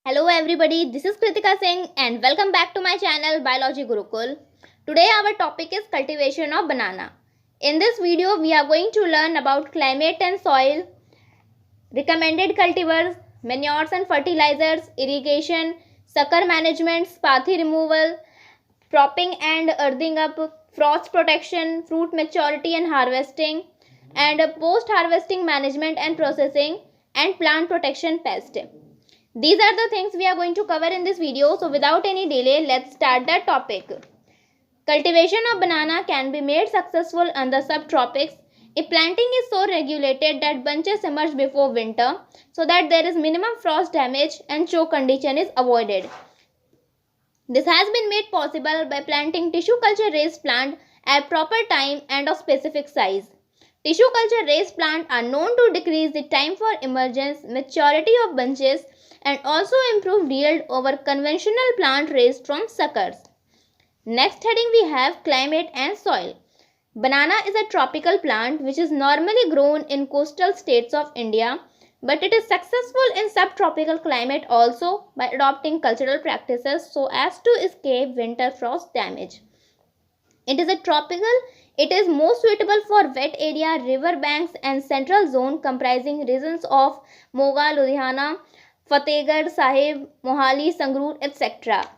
Hello everybody, this is Kritika Singh and welcome back to my channel Biology Gurukul. Today our topic is cultivation of banana. In this video we are going to learn about climate and soil, recommended cultivars, manures and fertilizers, irrigation, sucker management, spathy removal, propping and earthing up, frost protection, fruit maturity and harvesting, and post-harvesting management and processing, and plant protection pest. These are the things we are going to cover in this video. So without any delay, let's start the topic. Cultivation of banana can be made successful in the subtropics if planting is so regulated that bunches emerge before winter so that there is minimum frost damage and choke condition is avoided. This has been made possible by planting tissue culture raised plant at proper time and of specific size. Tissue culture raised plants are known to decrease the time for emergence, maturity of bunches, and also improve yield over conventional plant raised from suckers. Next heading we have climate and soil. Banana is a tropical plant which is normally grown in coastal states of India, but it is successful in subtropical climate also by adopting cultural practices so as to escape winter frost damage. It is most suitable for wet area, river banks and central zone comprising regions of Moga, Ludhiana, Fatehgarh Sahib, Mohali, Sangrur, etc.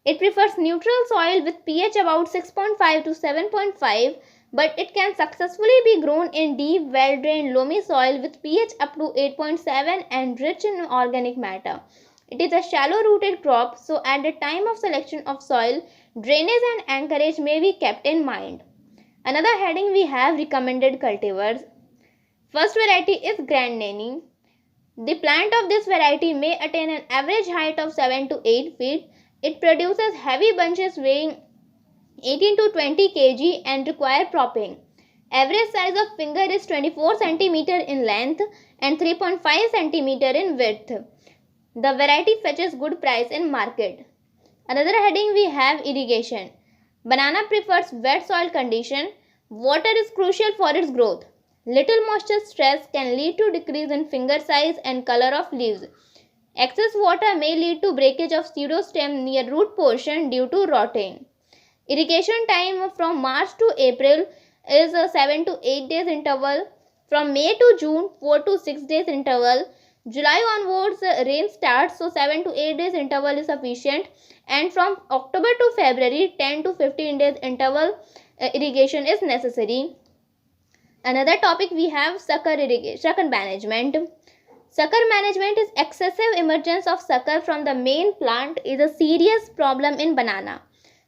It prefers neutral soil with pH about 6.5 to 7.5, but it can successfully be grown in deep, well-drained, loamy soil with pH up to 8.7 and rich in organic matter. It is a shallow-rooted crop, so at the time of selection of soil, drainage and anchorage may be kept in mind. Another heading we have recommended cultivars. First variety is Grand Nani. The plant of this variety may attain an average height of 7 to 8 feet. It produces heavy bunches weighing 18 to 20 kg and require propping. Average size of finger is 24 cm in length and 3.5 cm in width. The variety fetches good price in market. Another heading we have irrigation. Banana prefers wet soil condition. Water is crucial for its growth. Little moisture stress can lead to decrease in finger size and color of leaves. Excess water may lead to breakage of pseudostem near root portion due to rotting. Irrigation time from March to April is a 7 to 8 days interval. From May to June, 4 to 6 days interval. July onwards, rain starts, so 7 to 8 days interval is sufficient. And from October to February, 10 to 15 days interval irrigation is necessary. Another topic we have sucker management. Sucker management is excessive emergence of sucker from the main plant is a serious problem in banana.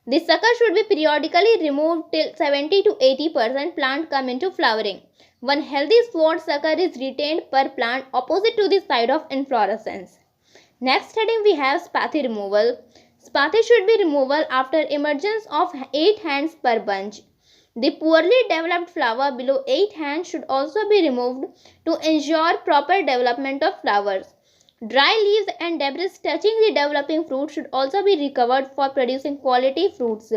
The sucker should be periodically removed till 70 to 80% plant come into flowering. One healthy spot sucker is retained per plant opposite to the side of inflorescence. Next heading we have spathy removal. Spathy should be removal after emergence of 8 hands per bunch. The poorly developed flower below 8 hands should also be removed to ensure proper development of flowers. Dry leaves and debris touching the developing fruit should also be recovered for producing quality fruits.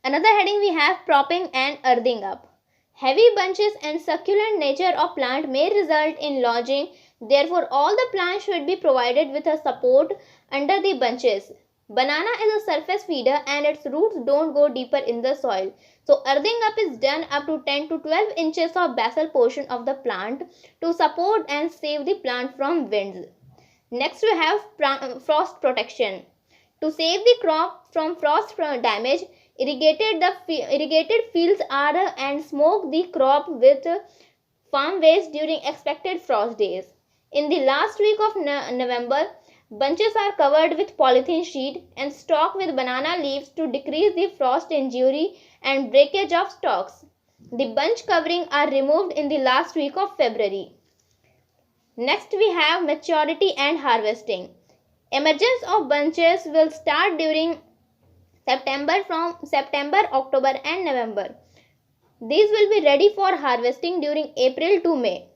Another heading we have propping and earthing up. Heavy bunches and succulent nature of plant may result in lodging. Therefore, all the plants should be provided with a support under the bunches. Banana is a surface feeder and its roots don't go deeper in the soil. So earthing up is done up to 10 to 12 inches of basal portion of the plant to support and save the plant from winds. Next we have frost protection. To save the crop from frost damage, irrigated fields are and smoke the crop with farm waste during expected frost days. In the last week of November, bunches are covered with polythene sheet and stocked with banana leaves to decrease the frost injury and breakage of stalks. The bunch covering are removed in the last week of February. Next we have maturity and harvesting. Emergence of bunches will start during from September, October and November. These will be ready for harvesting during April to May.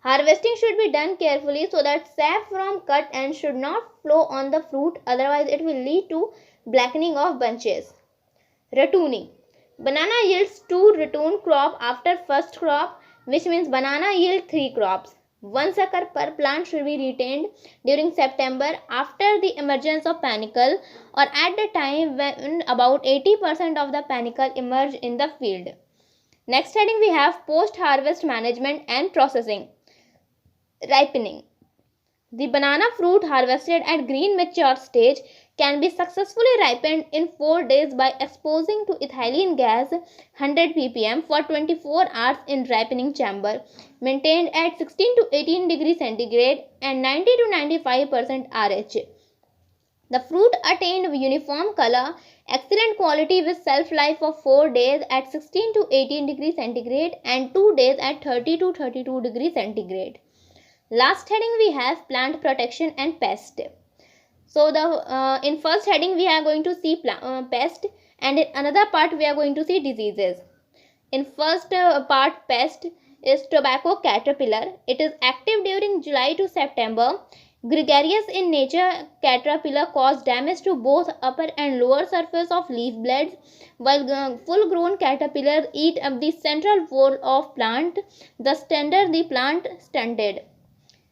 Harvesting should be done carefully so that sap from cut end should not flow on the fruit, otherwise it will lead to blackening of bunches. Ratooning. Banana yields 2 ratoon crop after first crop, which means banana yield 3 crops. 1 sucker per plant should be retained during September after the emergence of panicle or at the time when about 80% of the panicle emerge in the field. Next heading we have post-harvest management and processing. Ripening. The banana fruit harvested at green mature stage can be successfully ripened in 4 days by exposing to ethylene gas 100 ppm for 24 hours in ripening chamber maintained at 16 to 18 degrees centigrade and 90 to 95% RH. The fruit attained uniform color, excellent quality with shelf life of 4 days at 16 to 18 degrees centigrade and 2 days at 30 to 32 degrees centigrade. Last heading we have plant protection and pest. So the in first heading we are going to see pest, and in another part we are going to see diseases. In first part, pest is tobacco caterpillar. It is active during July to September. Gregarious in nature, caterpillar cause damage to both upper and lower surface of leaf blades, while full-grown caterpillars eat up the central wall of plant, thus render the plant stunted.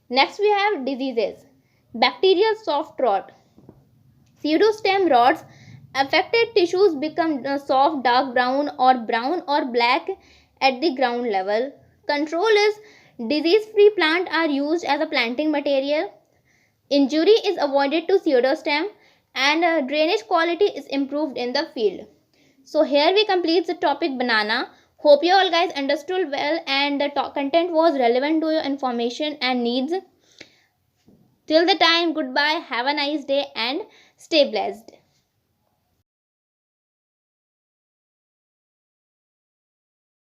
Next we have diseases. Bacterial soft rot. Pseudostem rots. Affected tissues become soft dark brown or black at the ground level. Control is disease-free plant are used as a planting material. Injury is avoided to pseudostem and drainage quality is improved in the field. So here we complete the topic banana. Hope you all guys understood well and the content was relevant to your information and needs. Till the time, goodbye, have a nice day and stay blessed.